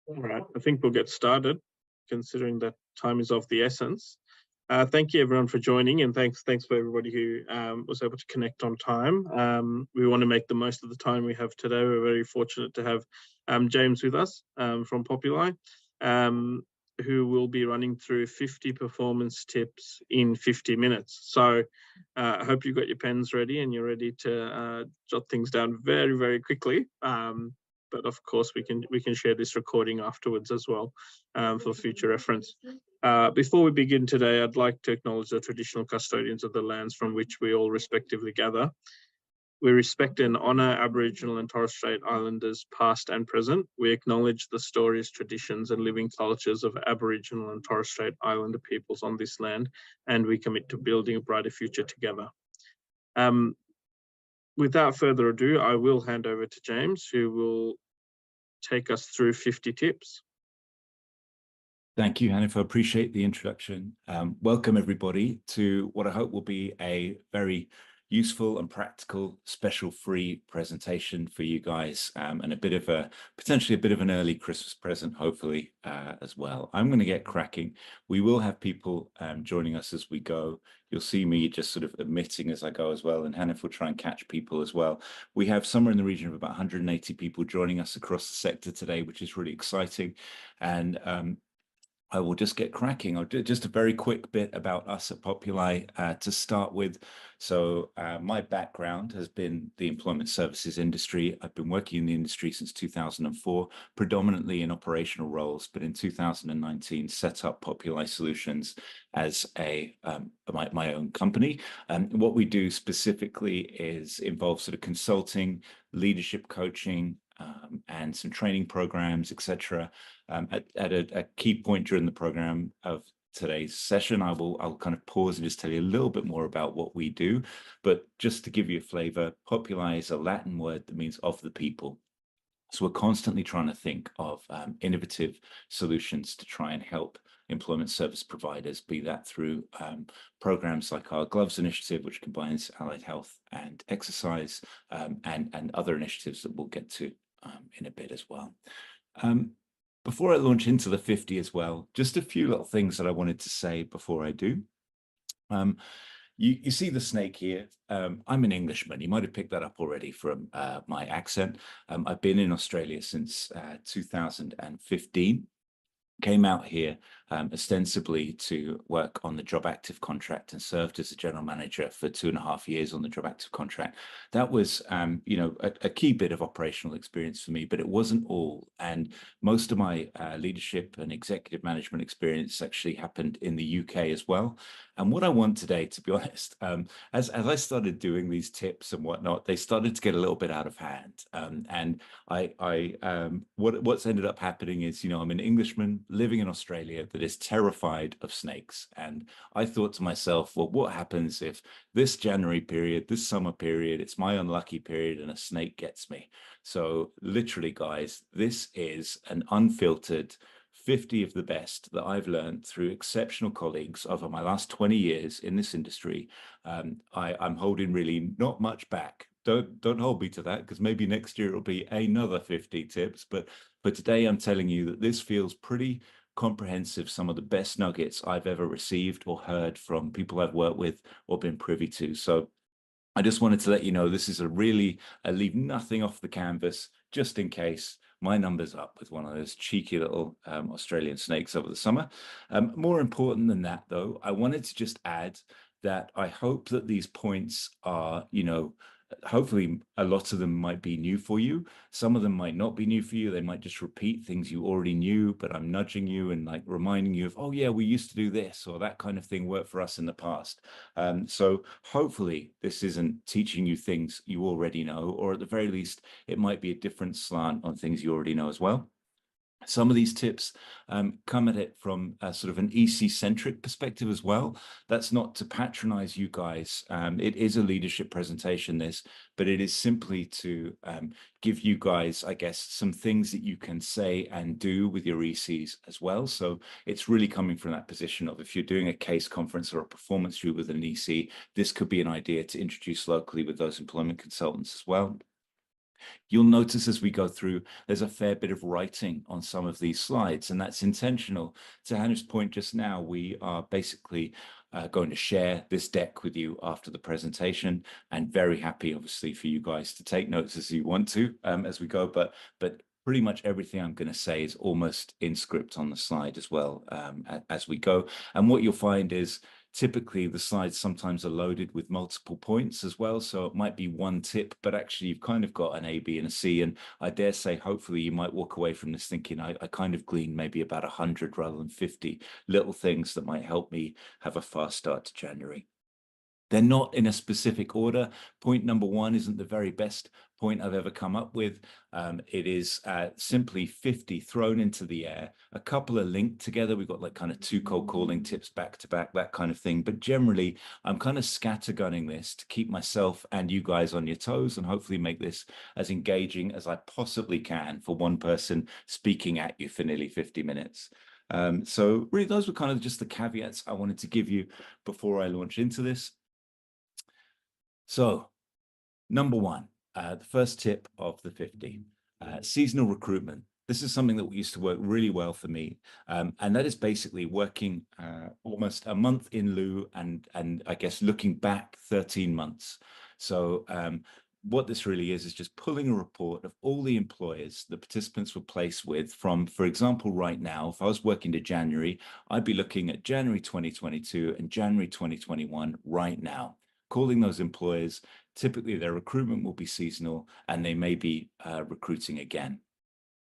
All right, I think we'll get started, considering that time is of the essence. Thank you, everyone, for joining, and thanks for everybody who was able to connect on time. We want to make the most of the time we have today. We're very fortunate to have James with us from Populi, um, who will be running through 50 performance tips in 50 minutes. So I hope you've got your pens ready and you're ready to jot things down very, very quickly. But of course, we can share this recording afterwards as well for future reference. Before we begin today, I'd like to acknowledge the traditional custodians of the lands from which we all respectively gather. We respect and honour Aboriginal and Torres Strait Islanders past and present. We acknowledge the stories, traditions and living cultures of Aboriginal and Torres Strait Islander peoples on this land, and we commit to building a brighter future together. Without further ado, I will hand over to James, who will take us through 50 tips. Thank you, Hanif. I appreciate the introduction. Welcome, everybody, to what I hope will be a very useful and practical special free presentation for you guys, and potentially a bit of an early Christmas present, hopefully, as well. I'm going to get cracking. We will have people joining us as we go. You'll see me just sort of admitting as I go as well, and Hanif will try and catch people as well. We have somewhere in the region of about 180 people joining us across the sector today, which is really exciting. And I will just get cracking. I'll do just a very quick bit about us at Populi to start with. So my background has been the employment services industry. I've been working in the industry since 2004, predominantly in operational roles, but in 2019 set up Populi Solutions as my own company. What we do specifically is involve sort of consulting, leadership coaching, and some training programs, etc. At a key point during the program of today's session, I'll kind of pause and just tell you a little bit more about what we do. But just to give you a flavor, Populi is a Latin word that means of the people. So we're constantly trying to think of innovative solutions to try and help employment service providers, be that through programs like our Gloves initiative, which combines allied health and exercise, and other initiatives that we'll get to in a bit as well. Before I launch into the 50 as well, just a few little things that I wanted to say before I do. You see the snake here. I'm an Englishman. You might have picked that up already from my accent. I've been in Australia since 2015. Came out here ostensibly to work on the Job Active contract and served as a general manager for 2.5 years on the Job Active contract. That was, a key bit of operational experience for me, but it wasn't all. And most of my leadership and executive management experience actually happened in the UK as well. And what I want today, to be honest, as I started doing these tips and whatnot, they started to get a little bit out of hand. And what's ended up happening is, I'm an Englishman living in Australia that is terrified of snakes. And I thought to myself, well, what happens if this January period, this summer period, it's my unlucky period and a snake gets me? So literally, guys, this is an unfiltered 50 of the best that I've learned through exceptional colleagues over my last 20 years in this industry. I'm holding really not much back. Don't hold me to that, because maybe next year it'll be another 50 tips. But today I'm telling you that this feels pretty comprehensive, some of the best nuggets I've ever received or heard from people I've worked with or been privy to. So I just wanted to let you know this is I leave nothing off the canvas, just in case my number's up with one of those cheeky little Australian snakes over the summer. More important than that, though, I wanted to just add that I hope that these points are, hopefully a lot of them might be new for you. Some of them might not be new for you. They might just repeat things you already knew, but I'm nudging you and like reminding you of, oh yeah, we used to do this, or that kind of thing worked for us in the past. So hopefully this isn't teaching you things you already know, or at the very least, it might be a different slant on things you already know as well. Some of these tips come at it from a sort of an EC-centric perspective as well. That's not to patronize you guys. It is a leadership presentation, but it is simply to give you guys, I guess, some things that you can say and do with your ECs as well. So it's really coming from that position of, if you're doing a case conference or a performance review with an EC, this could be an idea to introduce locally with those employment consultants as well. You'll notice as we go through, there's a fair bit of writing on some of these slides, and that's intentional. To Hannah's point just now, we are basically going to share this deck with you after the presentation, and very happy, obviously, for you guys to take notes as you want to as we go. But pretty much everything I'm going to say is almost in script on the slide as well as we go. And what you'll find is typically the slides sometimes are loaded with multiple points as well. So it might be one tip, but actually you've kind of got an A, B, and a C. And I dare say, hopefully you might walk away from this thinking, I kind of gleaned maybe about 100 rather than 50 little things that might help me have a fast start to January. They're not in a specific order. Point number one isn't the very best point I've ever come up with. It is simply 50 thrown into the air, a couple are linked together. We've got like kind of 2 cold calling tips back to back, that kind of thing. But generally, I'm kind of scattergunning this to keep myself and you guys on your toes and hopefully make this as engaging as I possibly can for one person speaking at you for nearly 50 minutes. So really, those were kind of just the caveats I wanted to give you before I launch into this. So, number one, the first tip of the 50, seasonal recruitment. This is something that used to work really well for me, and that is basically working almost a month in lieu and I guess looking back 13 months. So what this really is just pulling a report of all the employers the participants were placed with from, for example, right now, if I was working to January, I'd be looking at January 2022 and January 2021 right now. Calling those employers, typically their recruitment will be seasonal and they may be recruiting again.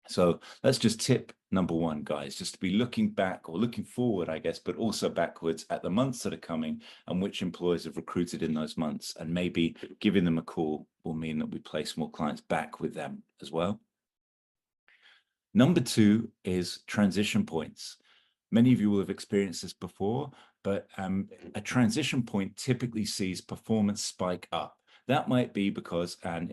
So that's just tip number one, guys, just to be looking back or looking forward, I guess, but also backwards at the months that are coming and which employers have recruited in those months, and maybe giving them a call will mean that we place more clients back with them as well. Number two is transition points. Many of you will have experienced this before, but a transition point typically sees performance spike up. That might be because an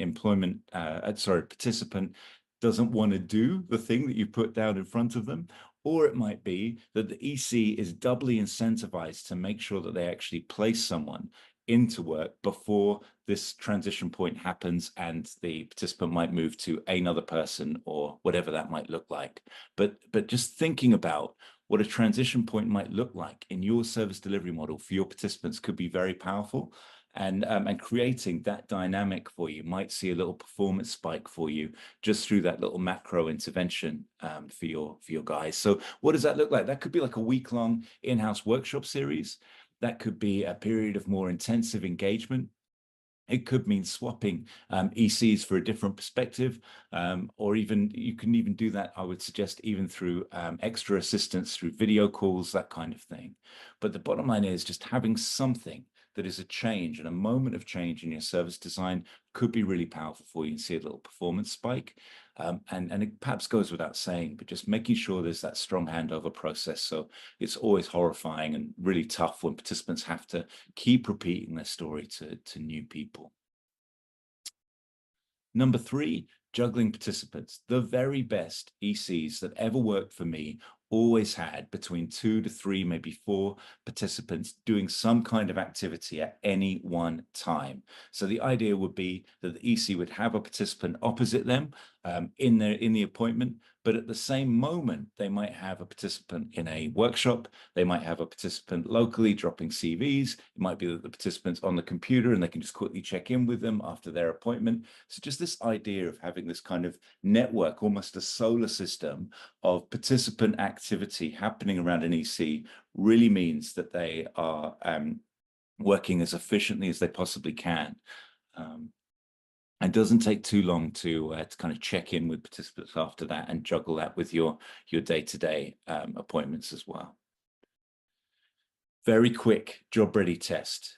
participant doesn't want to do the thing that you put down in front of them, or it might be that the EC is doubly incentivized to make sure that they actually place someone into work before this transition point happens and the participant might move to another person or whatever that might look like. But just thinking about what a transition point might look like in your service delivery model for your participants could be very powerful. And creating that dynamic for you might see a little performance spike for you just through that little macro intervention for your guys. So what does that look like? That could be like a week-long in-house workshop series. That could be a period of more intensive engagement. It could mean swapping ECs for a different perspective, or even you can even do that, I would suggest, even through extra assistance through video calls, that kind of thing. But the bottom line is just having something that is a change and a moment of change in your service design could be really powerful for you and see a little performance spike. And it perhaps goes without saying, but just making sure there's that strong handover process. So it's always horrifying and really tough when participants have to keep repeating their story to new people. Number three, juggling participants. The very best ECs that ever worked for me always had between 2 to 3, maybe 4 participants doing some kind of activity at any one time. So the idea would be that the EC would have a participant opposite them in the appointment, but at the same moment, they might have a participant in a workshop. They might have a participant locally dropping CVs. It might be that the participant's on the computer and they can just quickly check in with them after their appointment. So just this idea of having this kind of network, almost a solar system of participant activity happening around an EC really means that they are working as efficiently as they possibly can. It doesn't take too long to kind of check in with participants after that and juggle that with your day-to-day appointments as well. Very quick job ready test,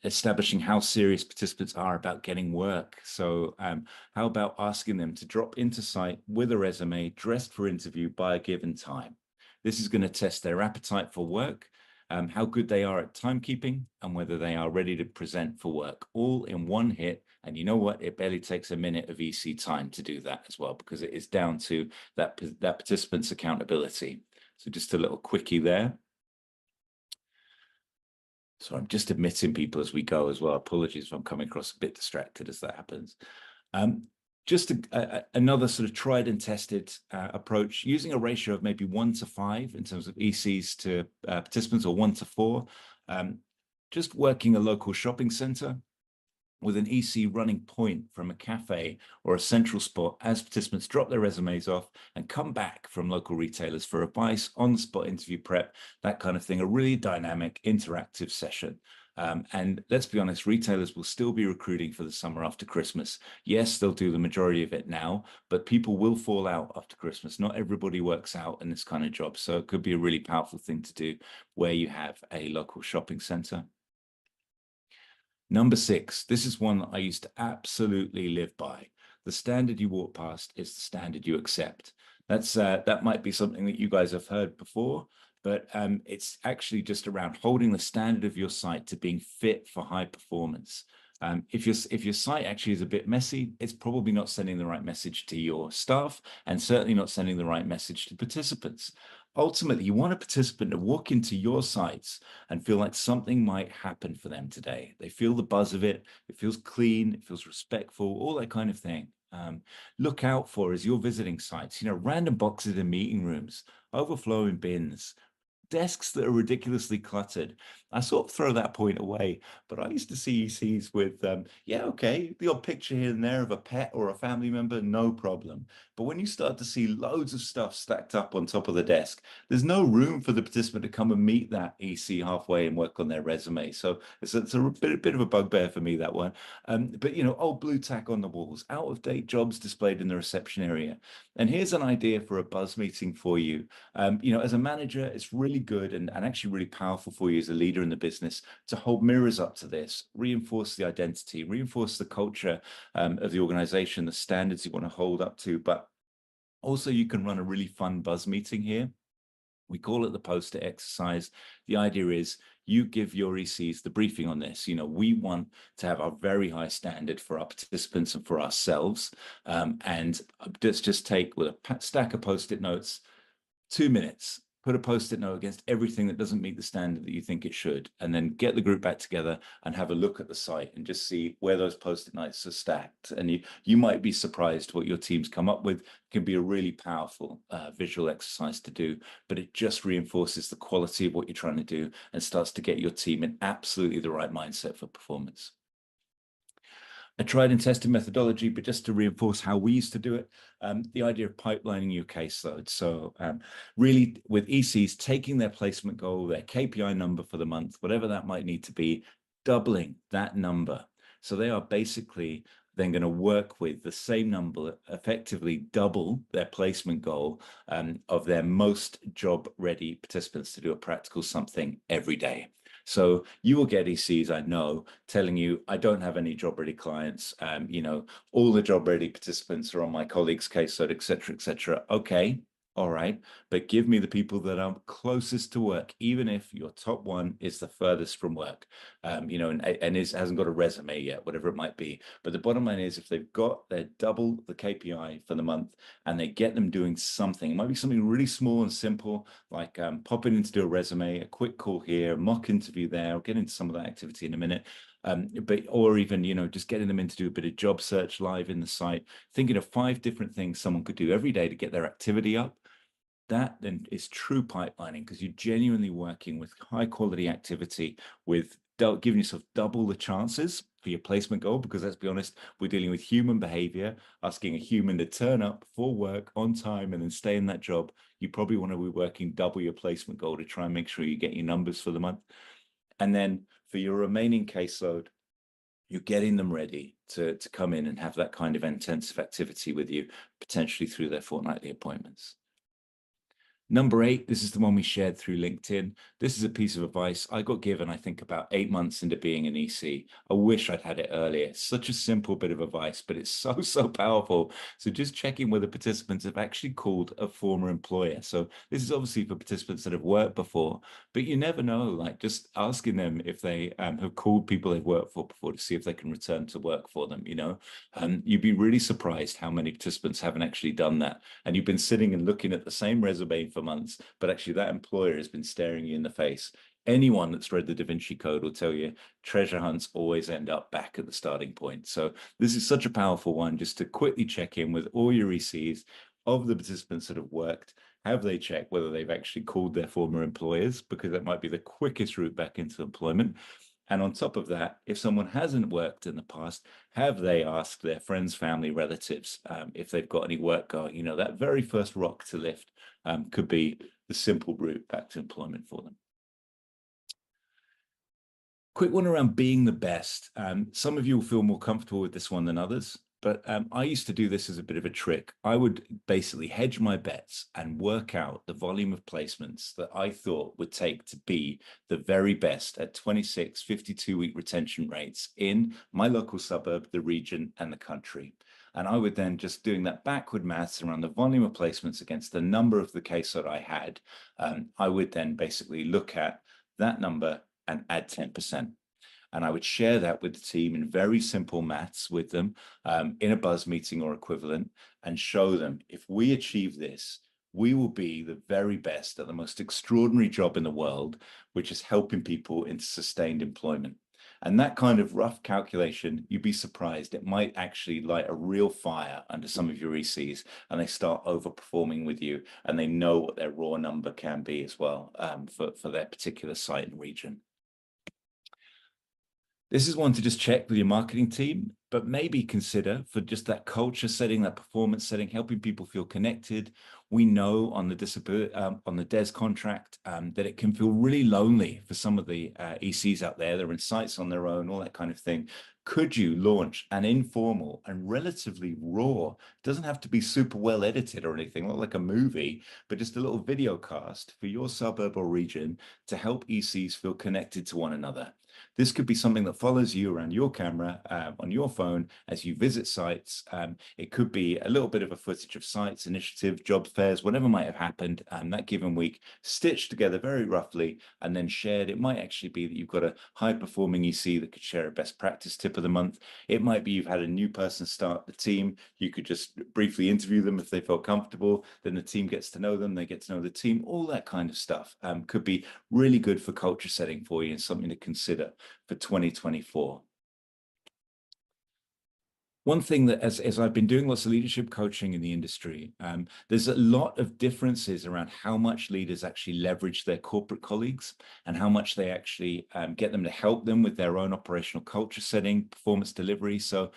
establishing how serious participants are about getting work. So how about asking them to drop into site with a resume dressed for interview by a given time? This is going to test their appetite for work, how good they are at timekeeping, and whether they are ready to present for work, all in one hit. And you know what? It barely takes a minute of EC time to do that as well, because it is down to that participant's accountability. So just a little quickie there. So I'm just admitting people as we go as well. Apologies if I'm coming across a bit distracted as that happens. just another sort of tried and tested approach, using a ratio of maybe 1 to 5 in terms of ECs to participants, or 1 to 4. Just working a local shopping center with an EC running point from a cafe or a central spot as participants drop their resumes off and come back from local retailers for advice, on-the-spot interview prep, that kind of thing. A really dynamic, interactive session. And let's be honest, retailers will still be recruiting for the summer after Christmas. Yes, they'll do the majority of it now, but people will fall out after Christmas. Not everybody works out in this kind of job. So it could be a really powerful thing to do where you have a local shopping center. Number 6, this is one I used to absolutely live by. The standard you walk past is the standard you accept. That might be something that you guys have heard before, but it's actually just around holding the standard of your site to being fit for high performance. If your site actually is a bit messy, it's probably not sending the right message to your staff, and certainly not sending the right message to participants. Ultimately, you want a participant to walk into your sites and feel like something might happen for them today. They feel the buzz of it. It feels clean. It feels respectful, all that kind of thing. Look out for, as you're visiting sites, random boxes in meeting rooms, overflowing bins, desks that are ridiculously cluttered. I sort of throw that point away, but I used to see ECs with, yeah, okay, the odd picture here and there of a pet or a family member, no problem. But when you start to see loads of stuff stacked up on top of the desk, there's no room for the participant to come and meet that EC halfway and work on their resume. So it's a bit of a bugbear for me, that one. But, old blue tack on the walls, out of date jobs displayed in the reception area. And here's an idea for a buzz meeting for you. As a manager, it's really good and actually really powerful for you as a leader in the business to hold mirrors up to this, reinforce the identity, reinforce the culture of the organization, the standards you want to hold up to. But also you can run a really fun buzz meeting here. We call it the poster exercise. The idea is you give your ECs the briefing on this. We want to have a very high standard for our participants and for ourselves. And let's just take, with a stack of Post-it notes, 2 minutes, put a Post-it note against everything that doesn't meet the standard that you think it should, and then get the group back together and have a look at the site and just see where those Post-it notes are stacked. And you might be surprised what your teams come up with. It can be a really powerful visual exercise to do, but it just reinforces the quality of what you're trying to do and starts to get your team in absolutely the right mindset for performance. A tried and tested methodology, but just to reinforce how we used to do it, the idea of pipelining your caseload. So really with ECs, taking their placement goal, their KPI number for the month, whatever that might need to be, doubling that number. So they are basically then going to work with the same number, effectively double their placement goal of their most job-ready participants to do a practical something every day. So you will get ECs, I know, telling you, I don't have any job-ready clients. All the job-ready participants are on my colleague's caseload, et cetera, et cetera. Okay, all right, but give me the people that are closest to work, even if your top one is the furthest from work, and hasn't got a resume yet, whatever it might be. But the bottom line is, if they've got their double the KPI for the month and they get them doing something, it might be something really small and simple, like popping in to do a resume, a quick call here, mock interview there. I'll get into some of that activity in a minute. Or even, just getting them in to do a bit of job search live in the site, thinking of 5 different things someone could do every day to get their activity up. That then is true pipelining, because you're genuinely working with high quality activity, with giving yourself double the chances for your placement goal. Because let's be honest, we're dealing with human behavior, asking a human to turn up for work on time and then stay in that job. You probably want to be working double your placement goal to try and make sure you get your numbers for the month. And then for your remaining caseload, you're getting them ready to come in and have that kind of intensive activity with you, potentially through their fortnightly appointments. Number 8, this is the one we shared through LinkedIn. This is a piece of advice I got given, I think, about 8 months into being an EC. I wish I'd had it earlier. It's such a simple bit of advice, but it's so powerful. So just checking whether participants have actually called a former employer. So this is obviously for participants that have worked before, but you never know, like just asking them if they have called people they've worked for before to see if they can return to work for them. You'd be really surprised how many participants haven't actually done that. And you've been sitting and looking at the same resume for months, but actually that employer has been staring you in the face. Anyone that's read the Da Vinci Code will tell you treasure hunts always end up back at the starting point. So this is such a powerful one, just to quickly check in with all your ECs of the participants that have worked. Have they checked whether they've actually called their former employers, because that might be the quickest route back into employment. And on top of that, if someone hasn't worked in the past, have they asked their friends, family, relatives if they've got any work going? You know, that very first rock to lift could be the simple route back to employment for them. Quick one around being the best. Some of you will feel more comfortable with this one than others, but I used to do this as a bit of a trick. I would basically hedge my bets and work out the volume of placements that I thought would take to be the very best at 26, 52-week retention rates in my local suburb, the region, and the country. And I would then, just doing that backward maths around the volume of placements against the number of the case that I had, I would then basically look at that number and add 10%. And I would share that with the team in very simple maths with them in a buzz meeting or equivalent, and show them, if we achieve this, we will be the very best at the most extraordinary job in the world, which is helping people into sustained employment. And that kind of rough calculation, you'd be surprised, it might actually light a real fire under some of your ECs, and they start overperforming with you, and they know what their raw number can be as well for their particular site and region. This is one to just check with your marketing team, but maybe consider for just that culture setting, that performance setting, helping people feel connected. We know on the DES contract that it can feel really lonely for some of the ECs out there. They're in sites on their own, all that kind of thing. Could you launch an informal and relatively raw, doesn't have to be super well edited or anything, not like a movie, but just a little video cast for your suburb or region to help ECs feel connected to one another? This could be something that follows you around your camera on your phone as you visit sites. It could be a little bit of a footage of sites, initiative, job fairs, whatever might have happened that given week, stitched together very roughly and then shared. It might actually be that you've got a high-performing EC that could share a best practice tip of the month. It might be you've had a new person start the team. You could just briefly interview them if they felt comfortable. Then the team gets to know them. They get to know the team. All that kind of stuff could be really good for culture setting for you and something to consider for 2024. One thing that, as I've been doing lots of leadership coaching in the industry, there's a lot of differences around how much leaders actually leverage their corporate colleagues and how much they actually get them to help them with their own operational culture setting, performance delivery. So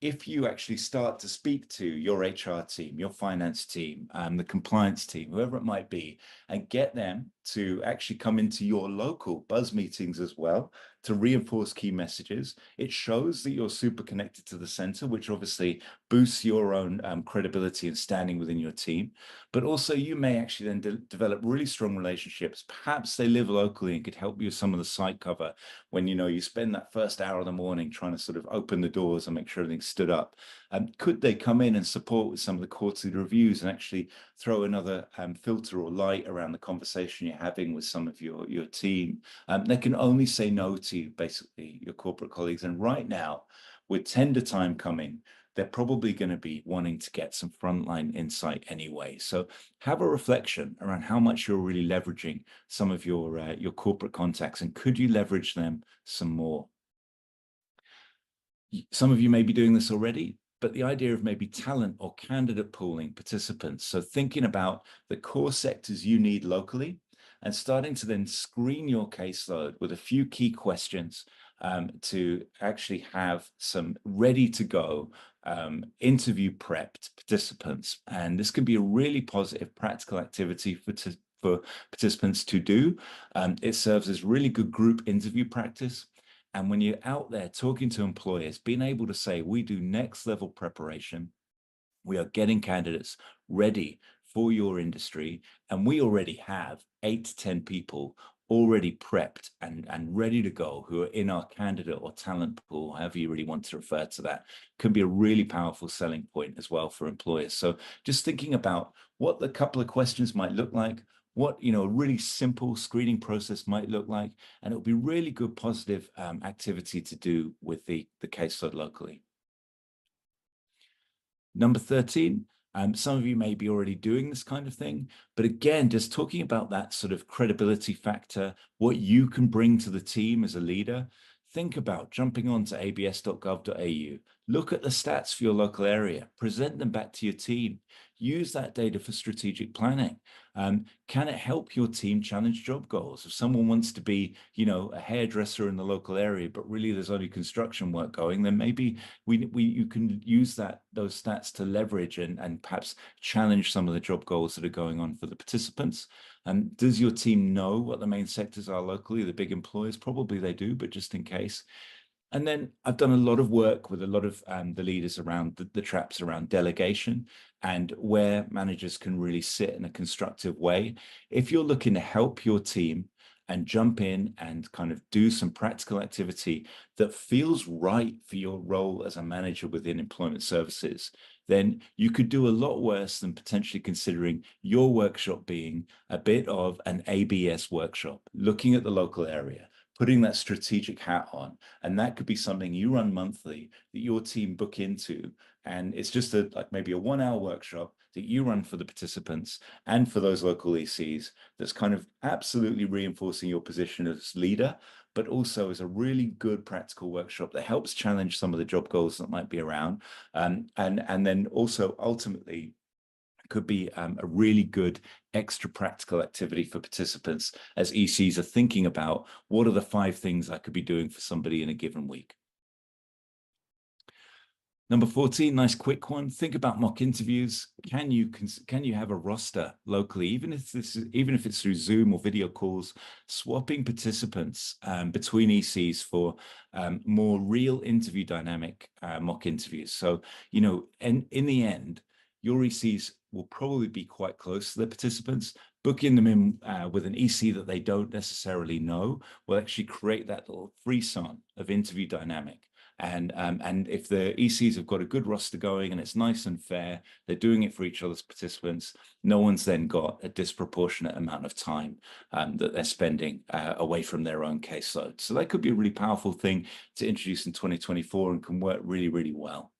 if you actually start to speak to your HR team, your finance team, the compliance team, whoever it might be, and get them to actually come into your local buzz meetings as well to reinforce key messages, it shows that you're super connected to the center, which obviously boosts your own credibility and standing within your team. But also you may actually then develop really strong relationships. Perhaps they live locally and could help you with some of the site cover when, you know, you spend that first hour of the morning trying to sort of open the doors and make sure everything's stood up. Could they come in and support with some of the quarterly reviews and actually throw another filter or light around the conversation you're having with some of your team? They can only say no to basically your corporate colleagues. And right now, with tender time coming, they're probably going to be wanting to get some frontline insight anyway. So have a reflection around how much you're really leveraging some of your corporate contacts, and could you leverage them some more? Some of you may be doing this already, but the idea of maybe talent or candidate pooling participants. So thinking about the core sectors you need locally and starting to then screen your caseload with a few key questions to actually have some ready to go interview prepped participants. And this can be a really positive practical activity for participants to do. It serves as really good group interview practice. And when you're out there talking to employers, being able to say, we do next level preparation, we are getting candidates ready for your industry, and we already have 8 to 10 people already prepped and ready to go who are in our candidate or talent pool, however you really want to refer to that, can be a really powerful selling point as well for employers. So just thinking about what the couple of questions might look like, what, you know, a really simple screening process might look like, and it'll be really good positive activity to do with the caseload locally. Number 13, Some of you may be already doing this kind of thing, but again, just talking about that sort of credibility factor, what you can bring to the team as a leader. Think about jumping onto abs.gov.au, look at the stats for your local area, present them back to your team, use that data for strategic planning. Can it help your team challenge job goals? If someone wants to be, a hairdresser in the local area, but really there's only construction work going, then maybe you can use those stats to leverage and perhaps challenge some of the job goals that are going on for the participants. Does your team know what the main sectors are locally, the big employers? Probably they do, but just in case. And then I've done a lot of work with a lot of the leaders around the traps around delegation and where managers can really sit in a constructive way. If you're looking to help your team and jump in and kind of do some practical activity that feels right for your role as a manager within employment services, then you could do a lot worse than potentially considering your workshop being a bit of an ABS workshop, looking at the local area, putting that strategic hat on. And that could be something you run monthly that your team book into. And it's just maybe a 1 hour workshop that you run for the participants and for those local ECs that's kind of absolutely reinforcing your position as leader, but also is a really good practical workshop that helps challenge some of the job goals that might be around. And then also ultimately could be a really good extra practical activity for participants as ECs are thinking about what are the 5 things I could be doing for somebody in a given week. Number 14, nice quick one. Think about mock interviews. Can you have a roster locally, even if it's through Zoom or video calls, swapping participants between ECs for more real interview dynamic mock interviews. So, in the end, your ECs will probably be quite close to the participants. Booking them in with an EC that they don't necessarily know will actually create that little frisson of interview dynamic. And if the ECs have got a good roster going and it's nice and fair, they're doing it for each other's participants, no one's then got a disproportionate amount of time that they're spending away from their own caseload. So that could be a really powerful thing to introduce in 2024 and can work really, really well.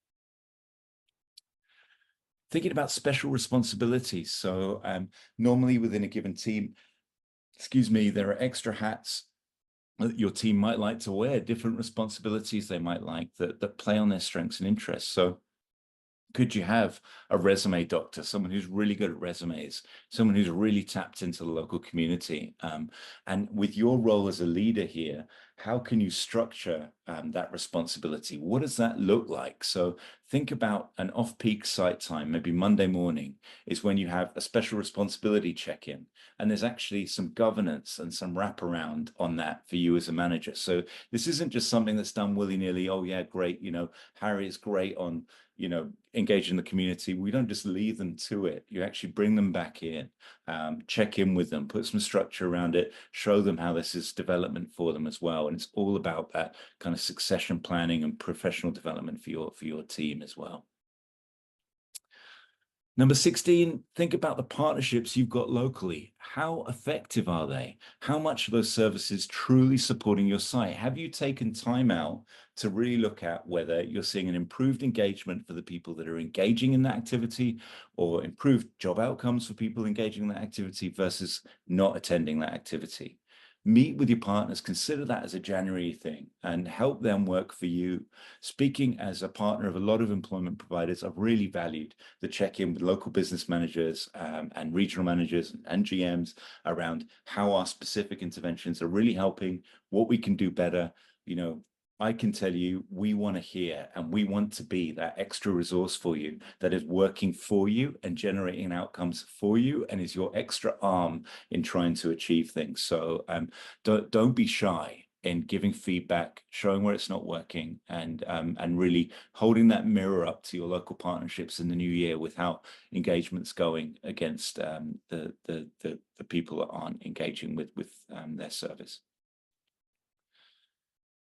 Thinking about special responsibilities. So normally within a given team, there are extra hats that your team might like to wear, different responsibilities they might like that play on their strengths and interests. So could you have a resume doctor, someone who's really good at resumes, someone who's really tapped into the local community? And with your role as a leader here, how can you structure that responsibility? What does that look like? So think about an off-peak site time, maybe Monday morning is when you have a special responsibility check-in, and there's actually some governance and some wraparound on that for you as a manager. So this isn't just something that's done willy-nilly. Oh yeah, great. Harry is great on engaging the community. We don't just leave them to it. You actually bring them back in, check in with them, put some structure around it, show them how this is development for them as well. And it's all about that kind of succession planning and professional development for your team as well. Number 16, think about the partnerships you've got locally. How effective are they? How much are those services truly supporting your site? Have you taken time out to really look at whether you're seeing an improved engagement for the people that are engaging in that activity, or improved job outcomes for people engaging in that activity versus not attending that activity? Meet with your partners, consider that as a January thing and help them work for you. Speaking as a partner of a lot of employment providers, I've really valued the check-in with local business managers and regional managers and GMs around how our specific interventions are really helping, what we can do better. I can tell you, we want to hear and we want to be that extra resource for you that is working for you and generating outcomes for you and is your extra arm in trying to achieve things. So don't be shy in giving feedback, showing where it's not working, and really holding that mirror up to your local partnerships in the new year with how engagement's going against the people that aren't engaging with their service.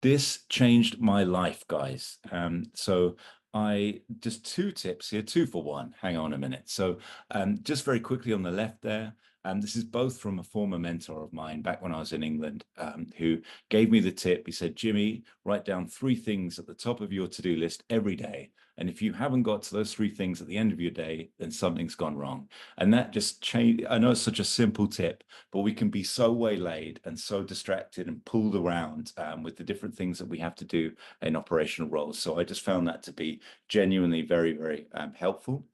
This changed my life, guys. So just 2 tips here, 2 for 1. Hang on a minute. So just very quickly on the left there, This is both from a former mentor of mine back when I was in England, who gave me the tip. He said, Jimmy, write down 3 things at the top of your to-do list every day. And if you haven't got to those 3 things at the end of your day, then something's gone wrong. And that just changed. I know it's such a simple tip, but we can be so waylaid and so distracted and pulled around with the different things that we have to do in operational roles. So I just found that to be genuinely very, very helpful.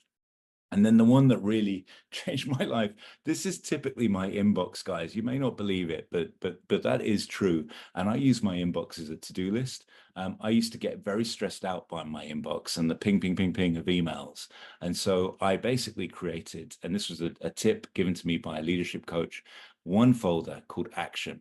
And then the one that really changed my life, this is typically my inbox, guys. You may not believe it, but that is true. And I use my inbox as a to-do list. I used to get very stressed out by my inbox and the ping, ping, ping, ping of emails. And so I basically created, and this was a tip given to me by a leadership coach, one folder called action.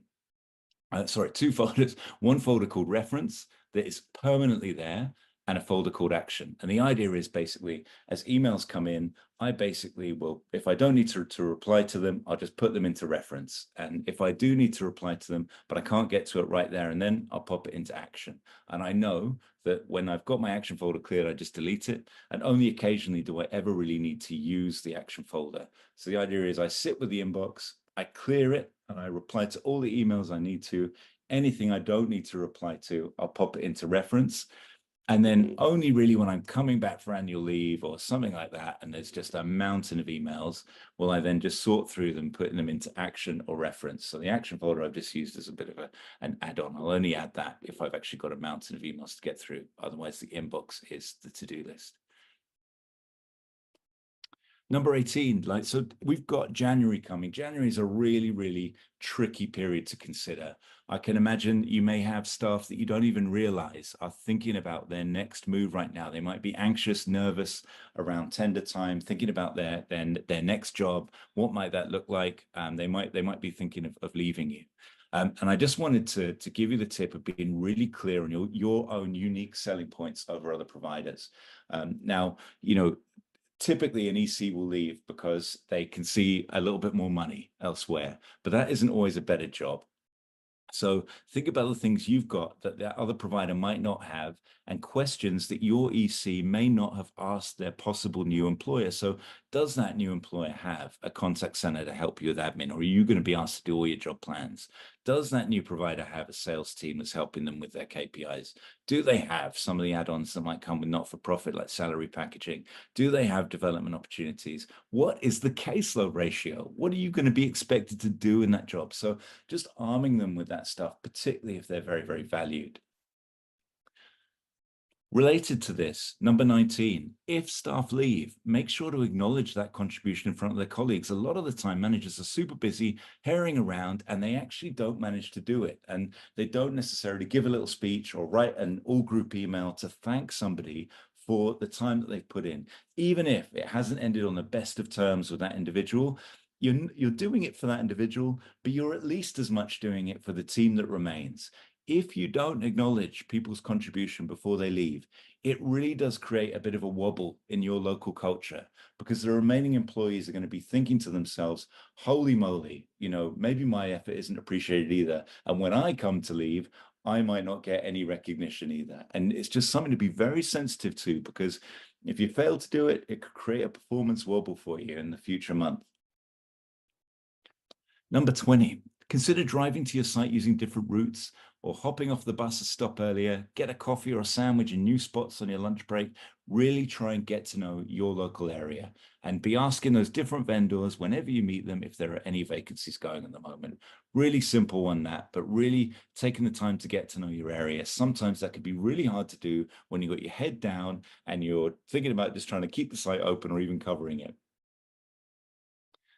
Sorry, 2 folders, one folder called reference that is permanently there, and a folder called action. And the idea is basically, as emails come in, I basically will, if I don't need to reply to them, I'll just put them into reference. And if I do need to reply to them, but I can't get to it right there and then, I'll pop it into action. And I know that when I've got my action folder cleared, I just delete it. And only occasionally do I ever really need to use the action folder. So the idea is I sit with the inbox, I clear it, and I reply to all the emails I need to. Anything I don't need to reply to, I'll pop it into reference. And then only really when I'm coming back for annual leave or something like that, and there's just a mountain of emails, will I then just sort through them, putting them into action or reference. So the action folder I've just used as a bit of an add-on. I'll only add that if I've actually got a mountain of emails to get through. Otherwise, the inbox is the to-do list. Number 18, so we've got January coming. January is a really, really tricky period to consider. I can imagine you may have staff that you don't even realize are thinking about their next move right now. They might be anxious, nervous around tender time, thinking about their next job. What might that look like? They might be thinking of leaving you. And I just wanted to give you the tip of being really clear on your own unique selling points over other providers. Now, typically an EC will leave because they can see a little bit more money elsewhere, but that isn't always a better job. So think about the things you've got that the other provider might not have, and questions that your EC may not have asked their possible new employer. So does that new employer have a contact center to help you with admin, or are you going to be asked to do all your job plans? Does that new provider have a sales team that's helping them with their KPIs? Do they have some of the add-ons that might come with not-for-profit, like salary packaging? Do they have development opportunities? What is the caseload ratio? What are you going to be expected to do in that job? So just arming them with that stuff, particularly if they're very, very valued. Related to this, number 19, if staff leave, make sure to acknowledge that contribution in front of their colleagues. A lot of the time, managers are super busy herring around and they actually don't manage to do it. And they don't necessarily give a little speech or write an all-group email to thank somebody for the time that they've put in. Even if it hasn't ended on the best of terms with that individual, you're doing it for that individual, but you're at least as much doing it for the team that remains. If you don't acknowledge people's contribution before they leave, it really does create a bit of a wobble in your local culture, because the remaining employees are going to be thinking to themselves, holy moly, maybe my effort isn't appreciated either. And when I come to leave, I might not get any recognition either. And it's just something to be very sensitive to, because if you fail to do it, it could create a performance wobble for you in the future month. Number 20, consider driving to your site using different routes, or hopping off the bus a stop earlier, get a coffee or a sandwich in new spots on your lunch break. Really try and get to know your local area and be asking those different vendors whenever you meet them if there are any vacancies going at the moment. Really simple on that, but really taking the time to get to know your area. Sometimes that can be really hard to do when you've got your head down and you're thinking about just trying to keep the site open or even covering it.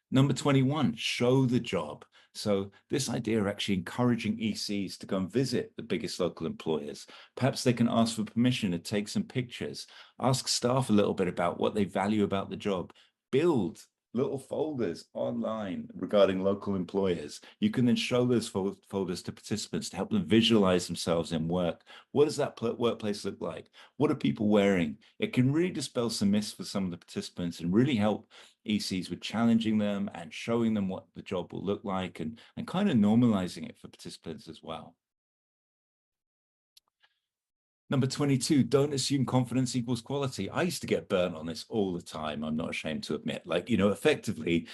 Number 21, show the job. So this idea of actually encouraging ECs to go and visit the biggest local employers. Perhaps they can ask for permission to take some pictures, ask staff a little bit about what they value about the job, build little folders online regarding local employers. You can then show those folders to participants to help them visualize themselves in work. What does that workplace look like? What are people wearing? It can really dispel some myths for some of the participants and really help ECs with challenging them and showing them what the job will look like, and kind of normalizing it for participants as well. Number 22, don't assume confidence equals quality. I used to get burnt on this all the time. I'm not ashamed to admit, like, effectively,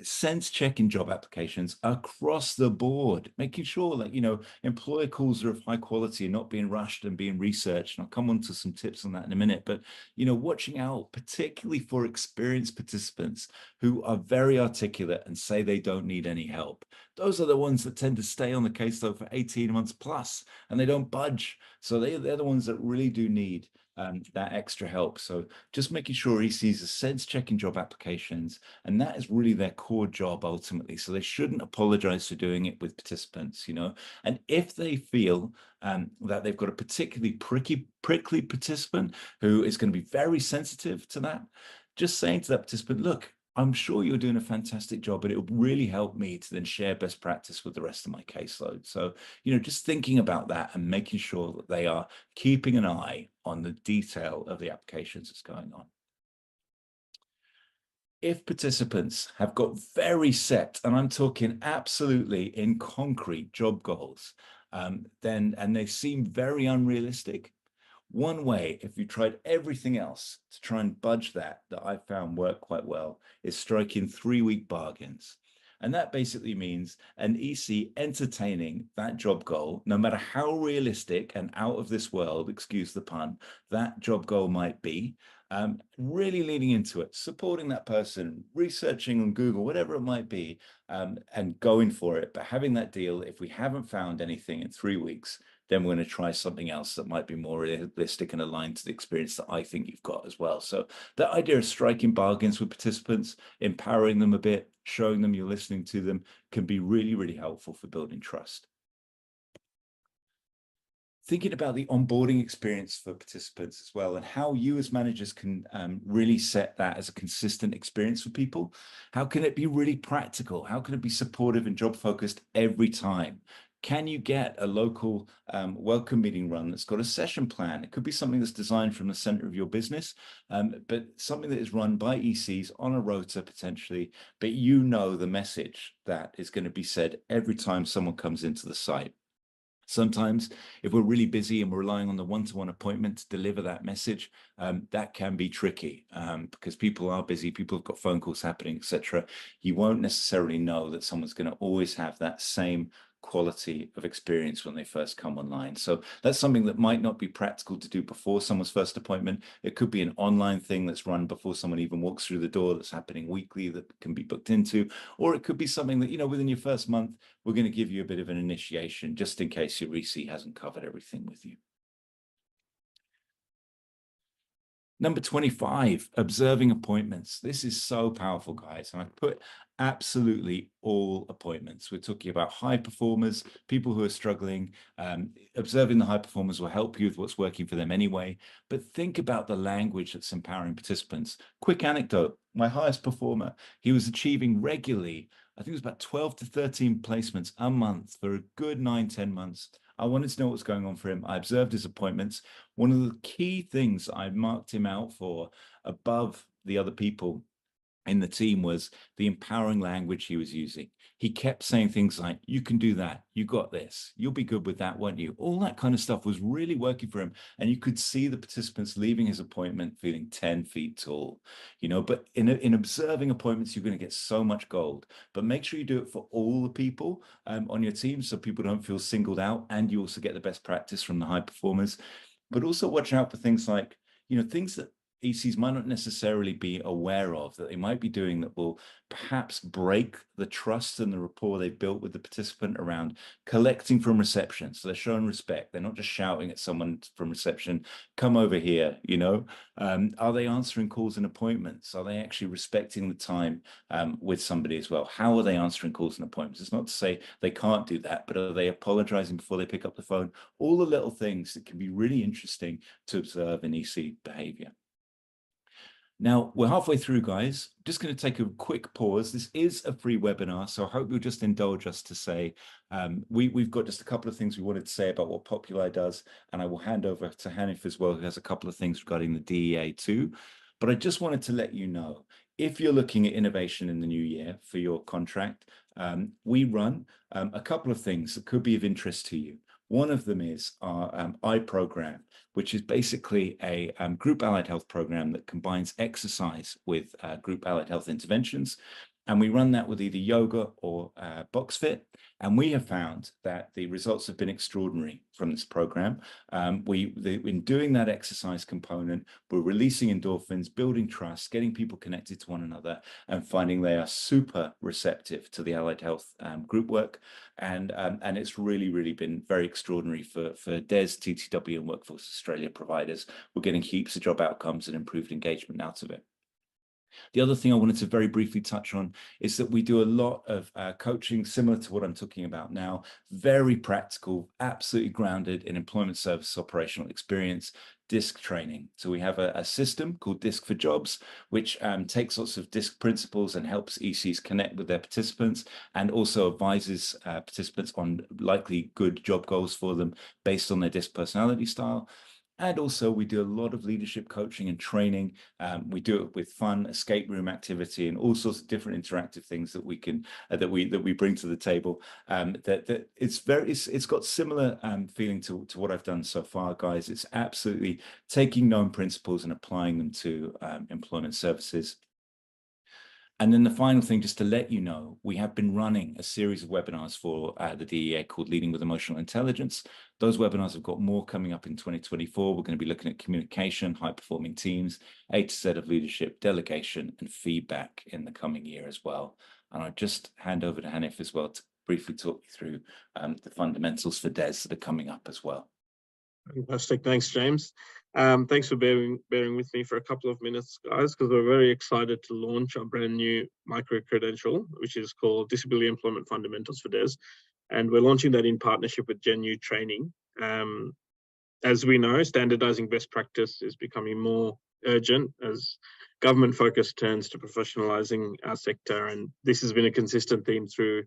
sense checking job applications across the board, making sure that, employer calls are of high quality and not being rushed and being researched. And I'll come on to some tips on that in a minute, but, watching out, particularly for experienced participants who are very articulate and say they don't need any help. Those are the ones that tend to stay on the caseload for 18 months plus, and they don't budge. So they're the ones that really do need that extra help. So just making sure ECs are sense checking job applications, and that is really their core job ultimately. So they shouldn't apologize for doing it with participants, And if they feel that they've got a particularly prickly participant who is going to be very sensitive to that, just saying to that participant, look, I'm sure you're doing a fantastic job, but it will really help me to then share best practice with the rest of my caseload. So, just thinking about that and making sure that they are keeping an eye on the detail of the applications that's going on. If participants have got very set, and I'm talking absolutely in concrete job goals, and they seem very unrealistic, one way, if you tried everything else to try and budge that I found work quite well, is striking 3-week bargains. And that basically means an EC entertaining that job goal, no matter how realistic and out of this world, excuse the pun, that job goal might be, really leaning into it, supporting that person, researching on Google, whatever it might be, and going for it. But having that deal, if we haven't found anything in 3 weeks, then we're going to try something else that might be more realistic and aligned to the experience that I think you've got as well. So that idea of striking bargains with participants, empowering them a bit, showing them you're listening to them, can be really, really helpful for building trust. Thinking about the onboarding experience for participants as well, and how you as managers can really set that as a consistent experience for people. How can it be really practical? How can it be supportive and job focused every time? Can you get a local welcome meeting run that's got a session plan? It could be something that's designed from the center of your business, but something that is run by ECs on a rota potentially, but the message that is going to be said every time someone comes into the site. Sometimes if we're really busy and we're relying on the one-to-one appointment to deliver that message, that can be tricky because people are busy, people have got phone calls happening, etc. You won't necessarily know that someone's going to always have that same quality of experience when they first come online. So that's something that might not be practical to do before someone's first appointment. It could be an online thing that's run before someone even walks through the door, that's happening weekly, that can be booked into, or it could be something that, within your first month, we're going to give you a bit of an initiation just in case your EC hasn't covered everything with you. Number 25, observing appointments. This is so powerful, guys. And I put absolutely all appointments. We're talking about high performers, people who are struggling. Observing the high performers will help you with what's working for them anyway. But think about the language that's empowering participants. Quick anecdote, my highest performer, he was achieving regularly, I think it was about 12 to 13 placements a month for a good 9-10 months. I wanted to know what's going on for him. I observed his appointments. One of the key things I marked him out for above the other people in the team was the empowering language he was using. He kept saying things like, you can do that, you got this, you'll be good with that, won't you? All that kind of stuff was really working for him. And you could see the participants leaving his appointment feeling 10 feet tall, but in observing appointments, you're going to get so much gold. But make sure you do it for all the people on your team so people don't feel singled out, and you also get the best practice from the high performers. But also watch out for things like, things that ECs might not necessarily be aware of, that they might be doing that will perhaps break the trust and the rapport they've built with the participant around collecting from reception. So they're showing respect. They're not just shouting at someone from reception, come over here, Are they answering calls and appointments? Are they actually respecting the time with somebody as well? How are they answering calls and appointments? It's not to say they can't do that, but are they apologizing before they pick up the phone? All the little things that can be really interesting to observe in EC behavior. Now, we're halfway through, guys. Just going to take a quick pause. This is a free webinar, so I hope you'll just indulge us to say, we've got just a couple of things we wanted to say about what Populi does, and I will hand over to Hanif as well, who has a couple of things regarding the DEA too. But I just wanted to let you know, if you're looking at innovation in the new year for your contract, we run a couple of things that could be of interest to you. One of them is our iProgram, which is basically a group allied health program that combines exercise with group allied health interventions. And we run that with either yoga or BoxFit. And we have found that the results have been extraordinary from this program. In doing that exercise component, we're releasing endorphins, building trust, getting people connected to one another, and finding they are super receptive to the allied health group work. And it's really, really been very extraordinary for DES, TTW, and Workforce Australia providers. We're getting heaps of job outcomes and improved engagement out of it. The other thing I wanted to very briefly touch on is that we do a lot of coaching similar to what I'm talking about now, very practical, absolutely grounded in employment service operational experience, DISC training. So we have a system called DISC for Jobs, which takes lots of DISC principles and helps ECs connect with their participants, and also advises participants on likely good job goals for them based on their DISC personality style. And also we do a lot of leadership coaching and training. We do it with fun escape room activity and all sorts of different interactive things that we can that we bring to the table. It's got similar feeling to what I've done so far, guys. It's absolutely taking known principles and applying them to employment services. And then the final thing, just to let you know, we have been running a series of webinars for the DEA called Leading with Emotional Intelligence. Those webinars have got more coming up in 2024. We're going to be looking at communication, high-performing teams, A to Z of leadership, delegation, and feedback in the coming year as well. And I'll just hand over to Hanif as well to briefly talk you through the fundamentals for DES that are coming up as well. Fantastic. Thanks, James. Thanks for bearing with me for a couple of minutes, guys, because we're very excited to launch our brand new micro-credential, which is called Disability Employment Fundamentals for DES. And we're launching that in partnership with GenU Training. As we know, standardizing best practice is becoming more urgent as government focus turns to professionalizing our sector. And this has been a consistent theme through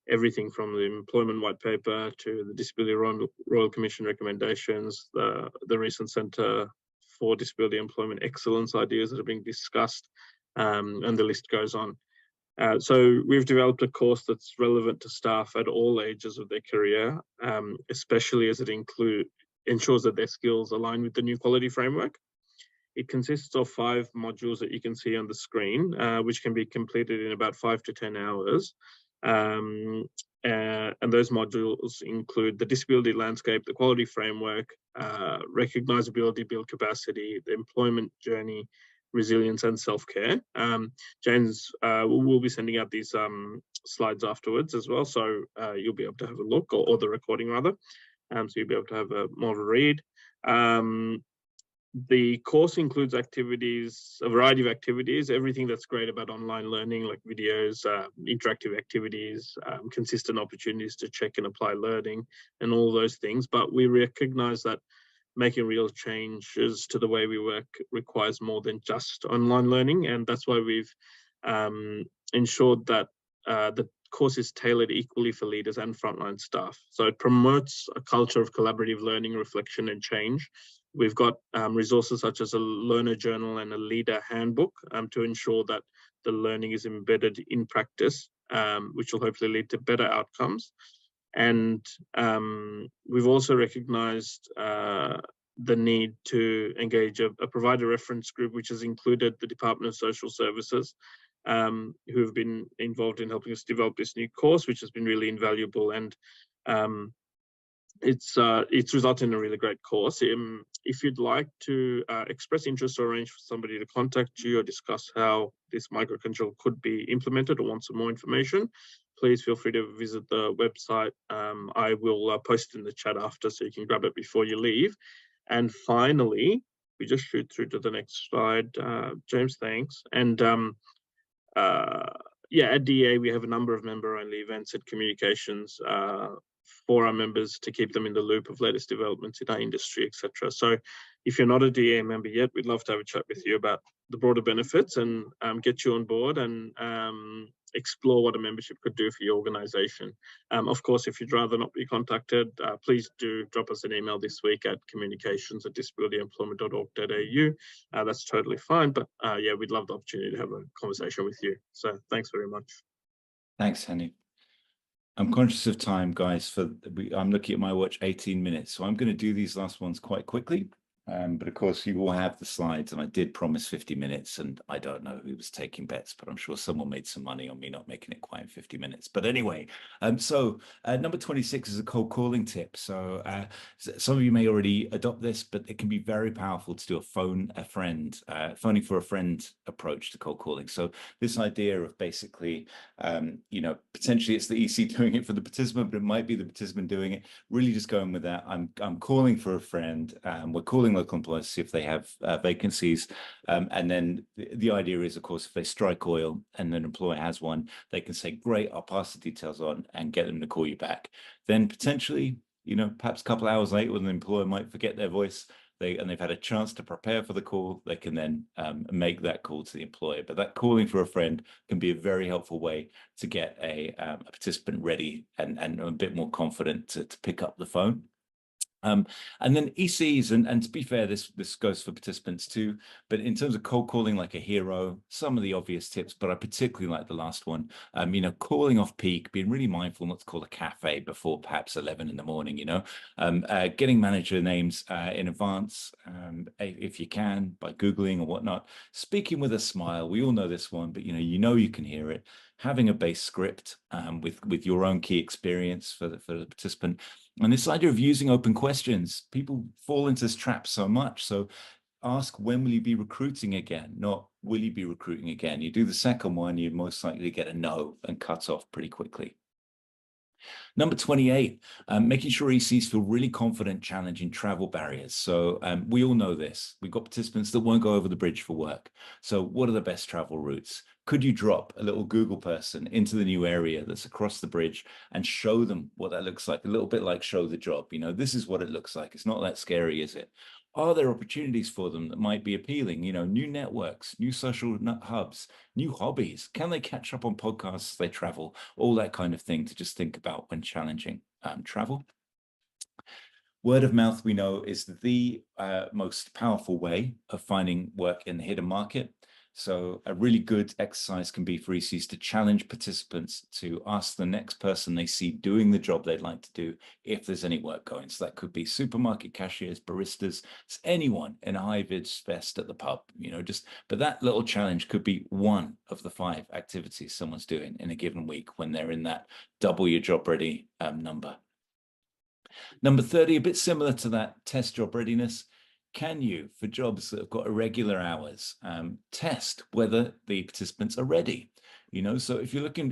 everything from the employment white paper to the Disability Royal Commission recommendations, the recent Centre for Disability Employment Excellence ideas that are being discussed, and the list goes on. So we've developed a course that's relevant to staff at all ages of their career, especially as it ensures that their skills align with the new quality framework. It consists of 5 modules that you can see on the screen, which can be completed in about 5 to 10 hours. And those modules include the disability landscape, the quality framework, recognizability, build capacity, the employment journey, resilience, and self-care. James will be sending out these slides afterwards as well, so you'll be able to have a look, or the recording rather, so you'll be able to have more of a read. The course includes activities, a variety of activities, everything that's great about online learning, like videos, interactive activities, consistent opportunities to check and apply learning, and all those things. But we recognize that making real changes to the way we work requires more than just online learning. And that's why we've ensured that the course is tailored equally for leaders and frontline staff. So it promotes a culture of collaborative learning, reflection, and change. We've got resources such as a learner journal and a leader handbook to ensure that the learning is embedded in practice, which will hopefully lead to better outcomes. And we've also recognised the need to engage a provider reference group, which has included the Department of Social Services, who have been involved in helping us develop this new course, which has been really invaluable. And it's resulted in a really great course. If you'd like to express interest or arrange for somebody to contact you or discuss how this micro-control could be implemented or want some more information, please feel free to visit the website. I will post it in the chat after, so you can grab it before you leave. And finally, we just shoot through to the next slide. James, thanks. And yeah, at DEA, we have a number of member-only events and communications for our members to keep them in the loop of latest developments in our industry, etc. So if you're not a DEA member yet, we'd love to have a chat with you about the broader benefits and get you on board and explore what a membership could do for your organisation. Of course, if you'd rather not be contacted, please do drop us an email this week at communications@disabilityemployment.org.au. That's totally fine, but yeah, we'd love the opportunity to have a conversation with you. So thanks very much. Thanks, Hanif. I'm conscious of time, guys. I'm looking at my watch, 18 minutes. So I'm going to do these last ones quite quickly. But of course, you will have the slides, and I did promise 50 minutes, and I don't know who was taking bets, but I'm sure someone made some money on me not making it quite in 50 minutes. But anyway, number 26 is a cold calling tip. So some of you may already adopt this, but it can be very powerful to do a phoning for a friend approach to cold calling. So this idea of basically, potentially it's the EC doing it for the participant, but it might be the participant doing it. Really just going with that. I'm calling for a friend. We're calling local employers to see if they have vacancies. And then the idea is, of course, if they strike oil and an employer has one, they can say, great, I'll pass the details on and get them to call you back. Then potentially, perhaps a couple of hours later, when the employer might forget their voice, they've had a chance to prepare for the call, they can then make that call to the employer. But that calling for a friend can be a very helpful way to get a participant ready and a bit more confident to pick up the phone. And then ECs, and to be fair, this goes for participants too, but in terms of cold calling like a hero, some of the obvious tips, but I particularly like the last one, calling off peak, being really mindful not to call a cafe before perhaps 11 in the morning, getting manager names in advance, if you can, by Googling or whatnot, speaking with a smile. We all know this one, but you can hear it. Having a base script with your own key experience for the participant. And this idea of using open questions, people fall into this trap so much. So ask, when will you be recruiting again? Not, will you be recruiting again? You do the second one, you're most likely to get a no and cut off pretty quickly. Number 28, making sure ECs feel really confident challenging travel barriers. So we all know this. We've got participants that won't go over the bridge for work. So what are the best travel routes? Could you drop a little Google person into the new area that's across the bridge and show them what that looks like? A little bit like show the job. This is what it looks like. It's not that scary, is it? Are there opportunities for them that might be appealing? New networks, new social hubs, new hobbies. Can they catch up on podcasts as they travel? All that kind of thing to just think about when challenging travel. Word of mouth, we know, is the most powerful way of finding work in the hidden market. So a really good exercise can be for ECs to challenge participants to ask the next person they see doing the job they'd like to do if there's any work going. So that could be supermarket cashiers, baristas, it's anyone in a high-vis vest at the pub, but that little challenge could be one of the 5 activities someone's doing in a given week when they're in that double your job ready number. Number 30, a bit similar to that test job readiness. Can you, for jobs that have got irregular hours, test whether the participants are ready? So if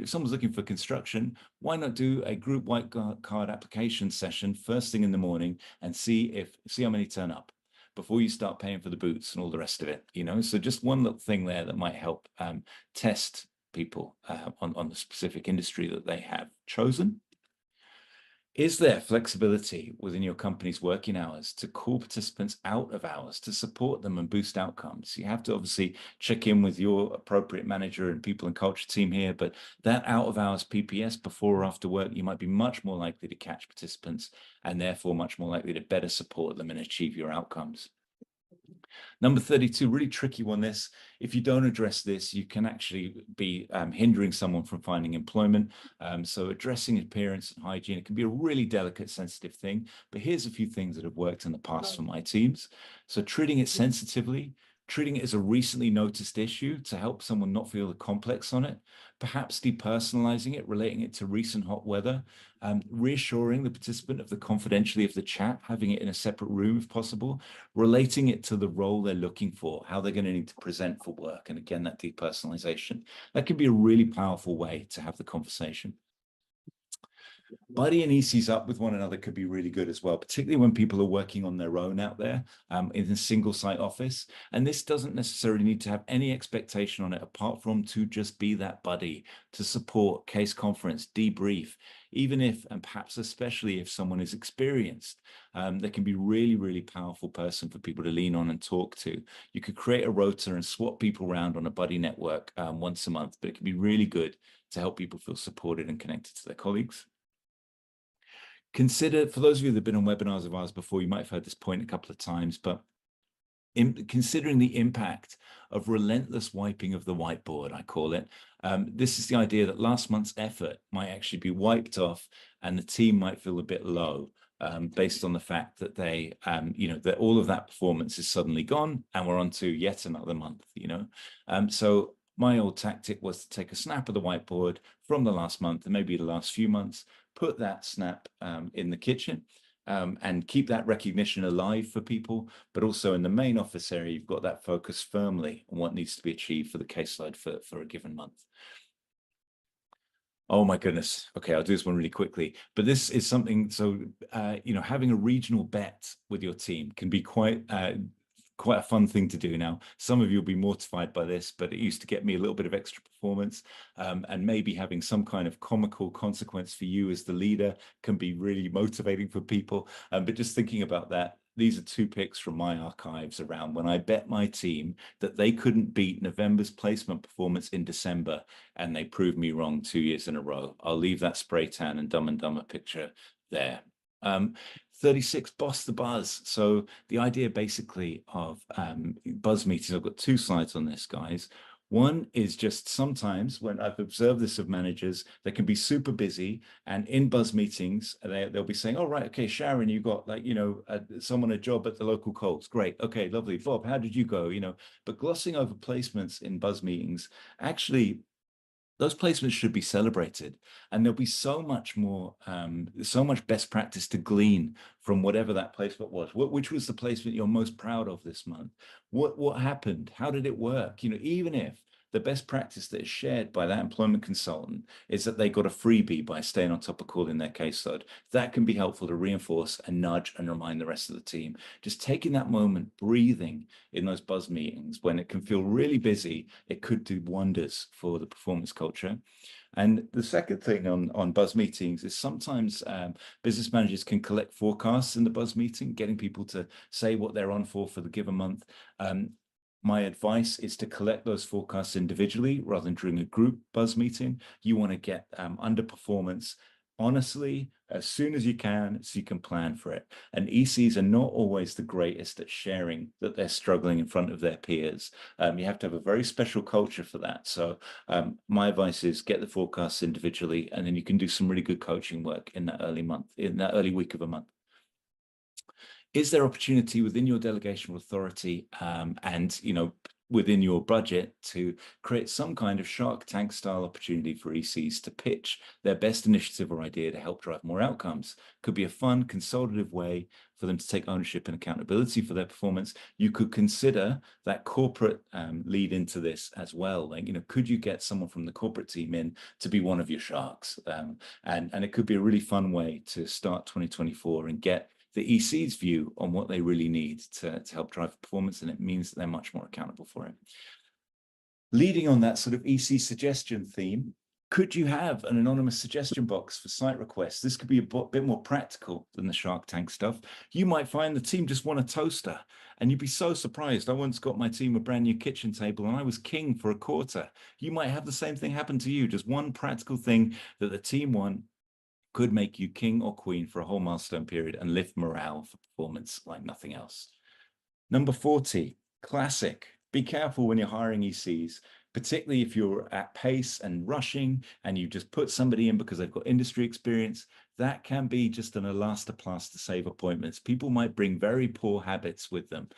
someone's looking for construction, why not do a group white card application session first thing in the morning and see how many turn up before you start paying for the boots and all the rest of it, So just one little thing there that might help test people on the specific industry that they have chosen. Is there flexibility within your company's working hours to call participants out of hours to support them and boost outcomes? You have to obviously check in with your appropriate manager and people and culture team here, but that out of hours PPS before or after work, you might be much more likely to catch participants and therefore much more likely to better support them and achieve your outcomes. Number 32, really tricky one. This, if you don't address this, you can actually be hindering someone from finding employment. So addressing appearance and hygiene, it can be a really delicate, sensitive thing. But here's a few things that have worked in the past for my teams. So treating it sensitively, treating it as a recently noticed issue to help someone not feel the complex on it, perhaps depersonalizing it, relating it to recent hot weather, reassuring the participant of the confidentiality of the chat, having it in a separate room if possible, relating it to the role they're looking for, how they're going to need to present for work. And again, that depersonalization, that can be a really powerful way to have the conversation. Buddying ECs up with one another could be really good as well, particularly when people are working on their own out there in a single site office. And this doesn't necessarily need to have any expectation on it apart from to just be that buddy to support, case conference, debrief, even if, and perhaps especially if someone is experienced, they can be really, really powerful person for people to lean on and talk to. You could create a rota and swap people around on a buddy network once a month, but it can be really good to help people feel supported and connected to their colleagues. Consider, for those of you that have been on webinars of ours before, you might have heard this point a couple of times, but considering the impact of relentless wiping of the whiteboard, I call it. This is the idea that last month's effort might actually be wiped off and the team might feel a bit low based on the fact that they, that all of that performance is suddenly gone and we're on to yet another month, So my old tactic was to take a snap of the whiteboard from the last month and maybe the last few months, put that snap in the kitchen, and keep that recognition alive for people, but also in the main office area, you've got that focus firmly on what needs to be achieved for the caseload for a given month. Oh my goodness. Okay, I'll do this one really quickly. But this is something, so, having a regional bet with your team can be quite a fun thing to do now. Some of you will be mortified by this, but it used to get me a little bit of extra performance, and maybe having some kind of comical consequence for you as the leader can be really motivating for people. But just thinking about that, these are 2 picks from my archives around when I bet my team that they couldn't beat November's placement performance in December, and they proved me wrong 2 years in a row. I'll leave that spray tan and Dumb and Dumber picture there. 36, boss the buzz. So the idea basically of buzz meetings, I've got 2 slides on this, guys. One is just sometimes when I've observed this of managers, they can be super busy, and in buzz meetings, they'll be saying, "Oh, right, okay, Sharon, you got someone a job at the local Coles. Great. Okay, lovely. Bob, how did you go?" But glossing over placements in buzz meetings, actually, those placements should be celebrated, and there'll be so much more, so much best practice to glean from whatever that placement was. Which was the placement you're most proud of this month? What happened? How did it work? Even if the best practice that is shared by that employment consultant is that they got a freebie by staying on top of calling their caseload, that can be helpful to reinforce and nudge and remind the rest of the team. Just taking that moment, breathing in those buzz meetings when it can feel really busy, it could do wonders for the performance culture. And the second thing on buzz meetings is sometimes business managers can collect forecasts in the buzz meeting, getting people to say what they're on for the given month. My advice is to collect those forecasts individually rather than during a group buzz meeting. You want to get underperformance honestly as soon as you can, so you can plan for it. And ECs are not always the greatest at sharing that they're struggling in front of their peers. You have to have a very special culture for that. So my advice is get the forecasts individually, and then you can do some really good coaching work in that early week of a month. Is there opportunity within your delegation of authority and within your budget to create some kind of Shark Tank style opportunity for ECs to pitch their best initiative or idea to help drive more outcomes? Could be a fun consultative way for them to take ownership and accountability for their performance. You could consider that corporate lead into this as well. Could you get someone from the corporate team in to be one of your sharks? And it could be a really fun way to start 2024 and get the EC's view on what they really need to help drive performance, and it means that they're much more accountable for it. Leading on that sort of EC suggestion theme, could you have an anonymous suggestion box for site requests? This could be a bit more practical than the Shark Tank stuff. You might find the team just want a toaster, and you'd be so surprised. I once got my team a brand new kitchen table, and I was king for a quarter. You might have the same thing happen to you. Just one practical thing that the team want could make you king or queen for a whole milestone period and lift morale for performance like nothing else. Number 40, classic. Be careful when you're hiring ECs, particularly if you're at pace and rushing and you just put somebody in because they've got industry experience. That can be just an elastoplast to save appointments. People might bring very poor habits with them.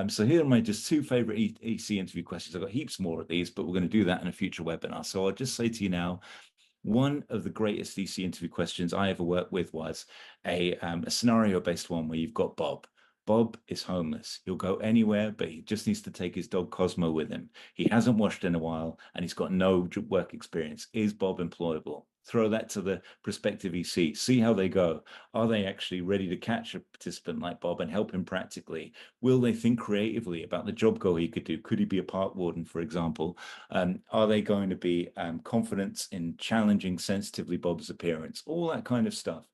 So here are my just 2 favorite EC interview questions. I've got heaps more of these, but we're going to do that in a future webinar. So I'll just say to you now, one of the greatest EC interview questions I ever worked with was a scenario-based one where you've got Bob. Bob is homeless. He'll go anywhere, but he just needs to take his dog Cosmo with him. He hasn't washed in a while, and he's got no work experience. Is Bob employable? Throw that to the prospective EC. See how they go. Are they actually ready to catch a participant like Bob and help him practically? Will they think creatively about the job goal he could do? Could he be a park warden, for example? Are they going to be confident in challenging sensitively Bob's appearance? All that kind of stuff.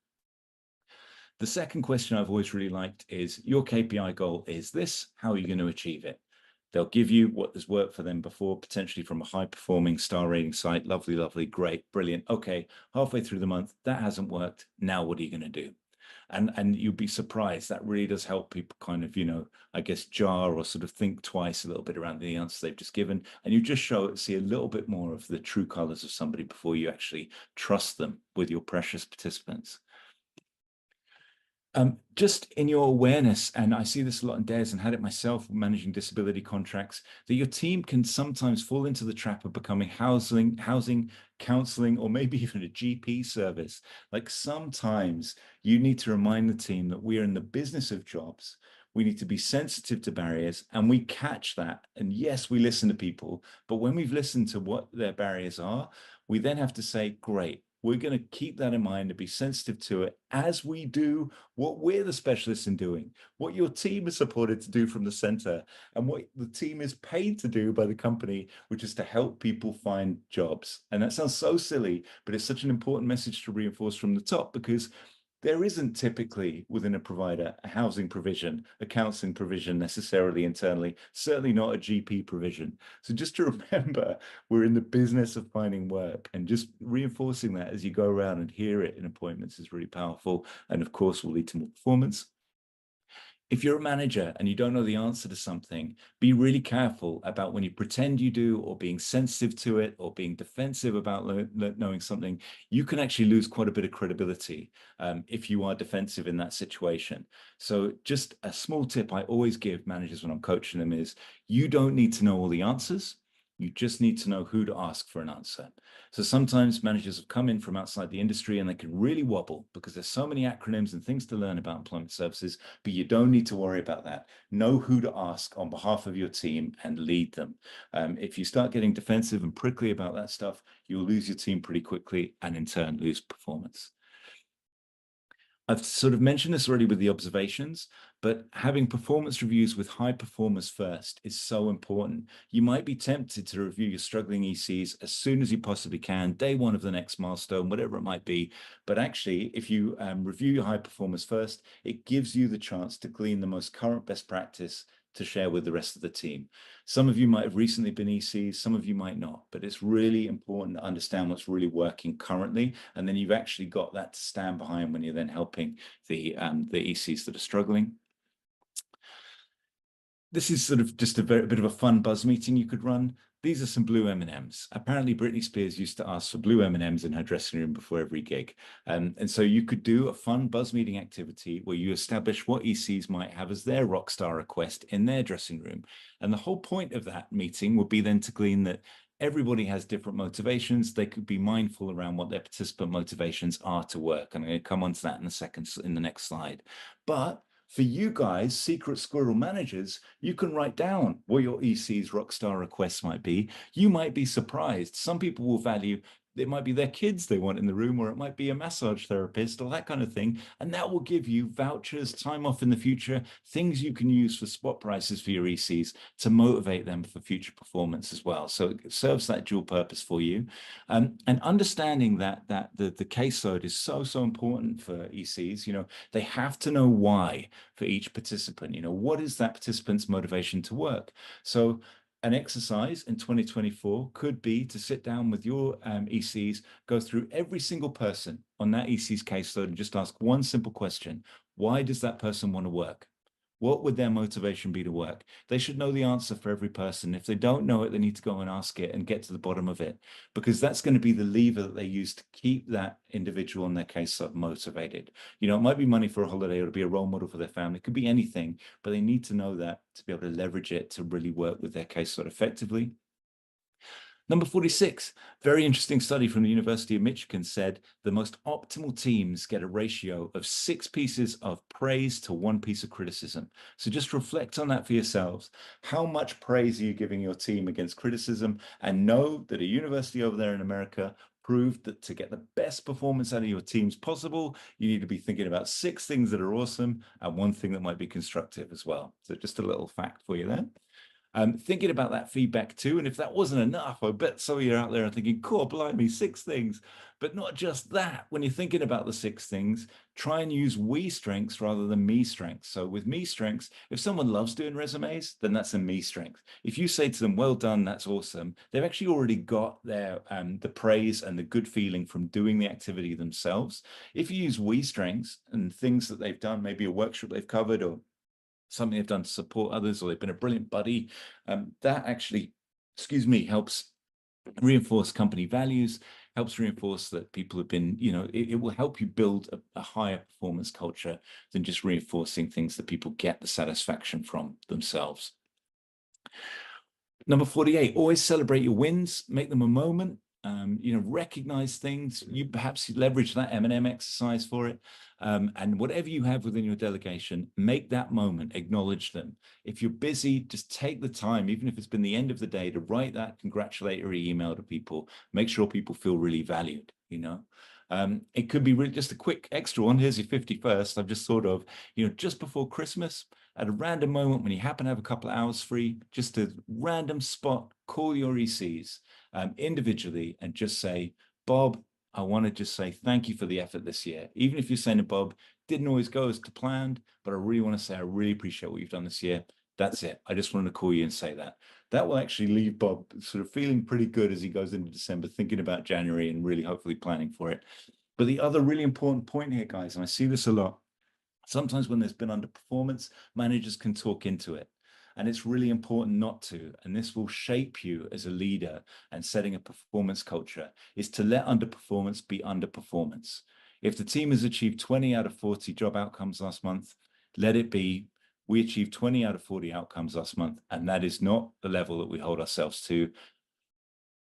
The second question I've always really liked is, your KPI goal is this. How are you going to achieve it? They'll give you what has worked for them before, potentially from a high-performing star rating site. Lovely, lovely, great, brilliant. Okay, halfway through the month, that hasn't worked. Now what are you going to do? And you'll be surprised. That really does help people kind of, I guess, jar or sort of think twice a little bit around the answer they've just given. And you just see a little bit more of the true colors of somebody before you actually trust them with your precious participants. Just in your awareness, and I see this a lot in DES and had it myself managing disability contracts, that your team can sometimes fall into the trap of becoming housing, counseling, or maybe even a GP service. Like sometimes you need to remind the team that we are in the business of jobs. We need to be sensitive to barriers, and we catch that. And yes, we listen to people, but when we've listened to what their barriers are, we then have to say, great, we're going to keep that in mind and be sensitive to it as we do what we're the specialists in doing, what your team is supported to do from the center, and what the team is paid to do by the company, which is to help people find jobs. And that sounds so silly, but it's such an important message to reinforce from the top, because there isn't typically within a provider a housing provision, a counseling provision necessarily internally, certainly not a GP provision. So just to remember, we're in the business of finding work, and just reinforcing that as you go around and hear it in appointments is really powerful, and of course will lead to more performance. If you're a manager and you don't know the answer to something, be really careful about when you pretend you do, or being sensitive to it, or being defensive about knowing something. You can actually lose quite a bit of credibility if you are defensive in that situation. So just a small tip I always give managers when I'm coaching them is, you don't need to know all the answers. You just need to know who to ask for an answer. So sometimes managers have come in from outside the industry and they can really wobble because there's so many acronyms and things to learn about employment services, but you don't need to worry about that. Know who to ask on behalf of your team and lead them. If you start getting defensive and prickly about that stuff, you'll lose your team pretty quickly and in turn lose performance. I've sort of mentioned this already with the observations, but having performance reviews with high performers first is so important. You might be tempted to review your struggling ECs as soon as you possibly can, day one of the next milestone, whatever it might be. But actually, if you review your high performers first, it gives you the chance to glean the most current best practice to share with the rest of the team. Some of you might have recently been ECs, some of you might not, but it's really important to understand what's really working currently, and then you've actually got that to stand behind when you're then helping the ECs that are struggling. This is sort of just a bit of a fun buzz meeting you could run. These are some blue M&Ms. Apparently, Britney Spears used to ask for blue M&Ms in her dressing room before every gig. And so you could do a fun buzz meeting activity where you establish what ECs might have as their rock star request in their dressing room. And the whole point of that meeting would be then to glean that everybody has different motivations. They could be mindful around what their participant motivations are to work. And I'm going to come on to that in the next slide. But for you guys, secret squirrel managers, you can write down what your EC's rockstar requests might be. You might be surprised. Some people will value, it might be their kids they want in the room, or it might be a massage therapist or that kind of thing. And that will give you vouchers, time off in the future, things you can use for spot prices for your ECs to motivate them for future performance as well. So it serves that dual purpose for you. And understanding that the caseload is so important for ECs. They have to know why for each participant. What is that participant's motivation to work? So an exercise in 2024 could be to sit down with your ECs, go through every single person on that EC's caseload and just ask one simple question. Why does that person want to work? What would their motivation be to work? They should know the answer for every person. If they don't know it, they need to go and ask it and get to the bottom of it, because that's going to be the lever that they use to keep that individual in their case motivated. It might be money for a holiday, or to be a role model for their family. It could be anything, but they need to know that to be able to leverage it to really work with their caseload effectively. Number 46, very interesting study from the University of Michigan said the most optimal teams get a ratio of 6 pieces of praise to 1 piece of criticism. So just reflect on that for yourselves. How much praise are you giving your team against criticism? And know that a university over there in America proved that to get the best performance out of your teams possible, you need to be thinking about 6 things that are awesome and 1 thing that might be constructive as well. So just a little fact for you there. Thinking about that feedback too. And if that wasn't enough, I bet some of you out there are thinking, cool, blimey, 6 things. But not just that. When you're thinking about the 6 things, try and use we strengths rather than me strengths. So with me strengths, if someone loves doing resumes, then that's a me strength. If you say to them, well done, that's awesome, they've actually already got their the praise and the good feeling from doing the activity themselves. If you use we strengths and things that they've done, maybe a workshop they've covered or something they've done to support others, or they've been a brilliant buddy, that actually, excuse me, helps reinforce company values, helps reinforce that people have been, it will help you build a higher performance culture than just reinforcing things that people get the satisfaction from themselves. Number 48, always celebrate your wins, make them a moment. Recognize things. You perhaps leverage that M&M exercise for it. And whatever you have within your delegation, make that moment, acknowledge them. If you're busy, just take the time, even if it's been the end of the day, to write that congratulatory email to people. Make sure people feel really valued, It could be really just a quick extra one. Here's your 51st. I've just thought of, just before Christmas, at a random moment when you happen to have a couple of hours free, just a random spot, call your ECs individually and just say, Bob, I want to just say thank you for the effort this year. Even if you're saying to Bob, didn't always go as planned, but I really want to say I really appreciate what you've done this year. That's it. I just wanted to call you and say that. That will actually leave Bob sort of feeling pretty good as he goes into December, thinking about January and really hopefully planning for it. But the other really important point here, guys, and I see this a lot, sometimes when there's been underperformance, managers can talk into it. And it's really important not to. And this will shape you as a leader and setting a performance culture, is to let underperformance be underperformance. If the team has achieved 20 out of 40 job outcomes last month, let it be, we achieved 20 out of 40 outcomes last month. And that is not the level that we hold ourselves to.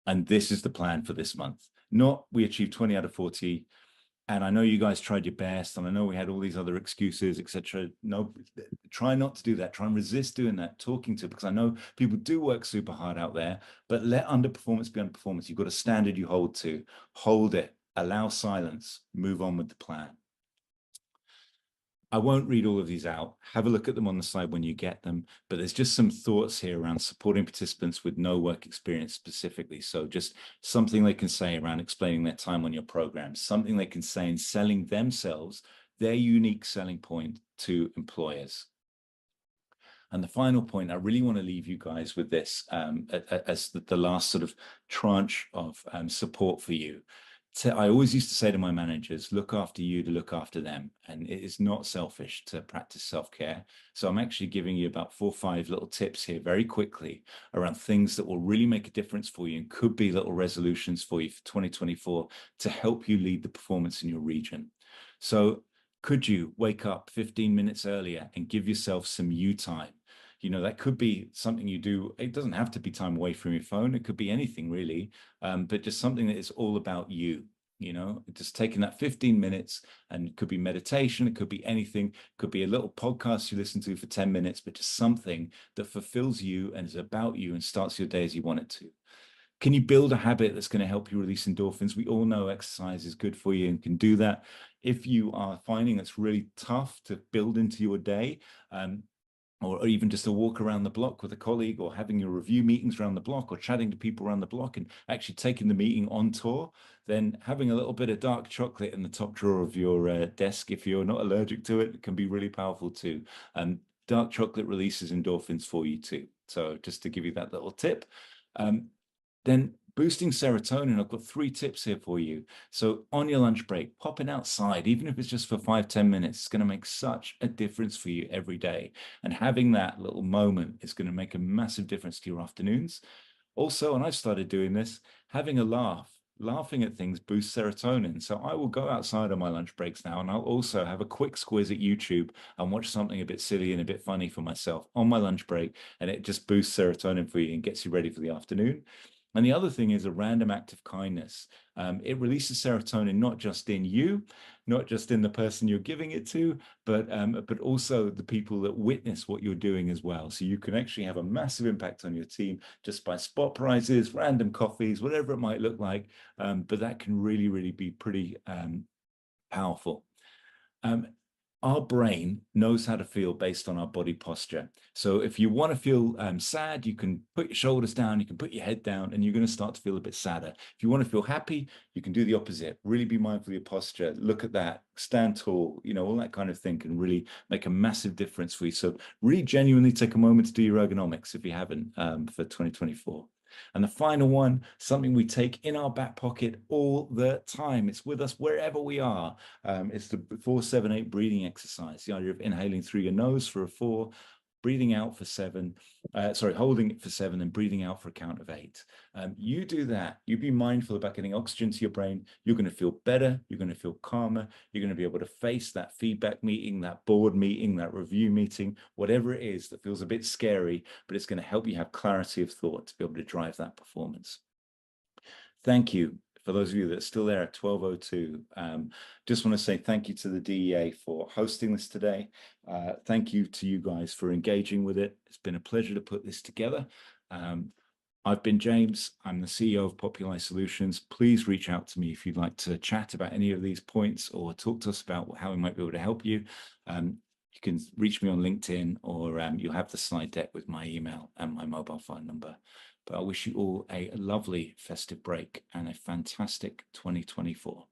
And this is the plan for this month. Not we achieved 20 out of 40. And I know you guys tried your best, and I know we had all these other excuses, etc. No, try not to do that. Try and resist doing that, talking to, because I know people do work super hard out there, but let underperformance be underperformance. You've got a standard you hold to. Hold it, allow silence, move on with the plan. I won't read all of these out. Have a look at them on the side when you get them, but there's just some thoughts here around supporting participants with no work experience specifically. So just something they can say around explaining their time on your program, something they can say in selling themselves, their unique selling point to employers. And the final point, I really want to leave you guys with this as the last sort of tranche of support for you. I always used to say to my managers, look after you to look after them. And it is not selfish to practice self-care. So I'm actually giving you about 4 or 5 little tips here very quickly around things that will really make a difference for you and could be little resolutions for you for 2024 to help you lead the performance in your region. So could you wake up 15 minutes earlier and give yourself some you time? That could be something you do. It doesn't have to be time away from your phone. It could be anything really, but just something that is all about you, just taking that 15 minutes, and it could be meditation. It could be anything. It could be a little podcast you listen to for 10 minutes, but just something that fulfills you and is about you and starts your day as you want it to. Can you build a habit that's going to help you release endorphins? We all know exercise is good for you and can do that. If you are finding it's really tough to build into your day, or even just a walk around the block with a colleague, or having your review meetings around the block, or chatting to people around the block and actually taking the meeting on tour, then having a little bit of dark chocolate in the top drawer of your desk, if you're not allergic to it, can be really powerful too. Dark chocolate releases endorphins for you too. So just to give you that little tip. Then boosting serotonin, I've got 3 tips here for you. So on your lunch break, popping outside, even if it's just for 5-10 minutes, it's going to make such a difference for you every day. And having that little moment is going to make a massive difference to your afternoons. Also, and I've started doing this, having a laugh. Laughing at things boosts serotonin. So I will go outside on my lunch breaks now, and I'll also have a quick squiz at YouTube and watch something a bit silly and a bit funny for myself on my lunch break. And it just boosts serotonin for you and gets you ready for the afternoon. And the other thing is a random act of kindness. It releases serotonin, not just in you, not just in the person you're giving it to, but also the people that witness what you're doing as well. So you can actually have a massive impact on your team just by spot prizes, random coffees, whatever it might look like. But that can really, really be pretty powerful. Our brain knows how to feel based on our body posture. So if you want to feel sad, you can put your shoulders down, you can put your head down, and you're going to start to feel a bit sadder. If you want to feel happy, you can do the opposite. Really be mindful of your posture. Look at that, stand tall, all that kind of thing can really make a massive difference for you. So really genuinely take a moment to do your ergonomics if you haven't for 2024. And the final one, something we take in our back pocket all the time. It's with us wherever we are. It's the 4-7-8 breathing exercise. The idea of inhaling through your nose for a 4, breathing out for 7, holding it for 7 and breathing out for a count of 8. You do that, you be mindful about getting oxygen to your brain, you're going to feel better, you're going to feel calmer, you're going to be able to face that feedback meeting, that board meeting, that review meeting, whatever it is that feels a bit scary, but it's going to help you have clarity of thought to be able to drive that performance. Thank you. For those of you that are still there at 12:02, just want to say thank you to the DEA for hosting this today. Thank you to you guys for engaging with it. It's been a pleasure to put this together. I've been James. I'm the CEO of Populi Solutions. Please reach out to me if you'd like to chat about any of these points or talk to us about how we might be able to help you. You can reach me on LinkedIn, or you'll have the slide deck with my email and my mobile phone number. But I wish you all a lovely festive break and a fantastic 2024.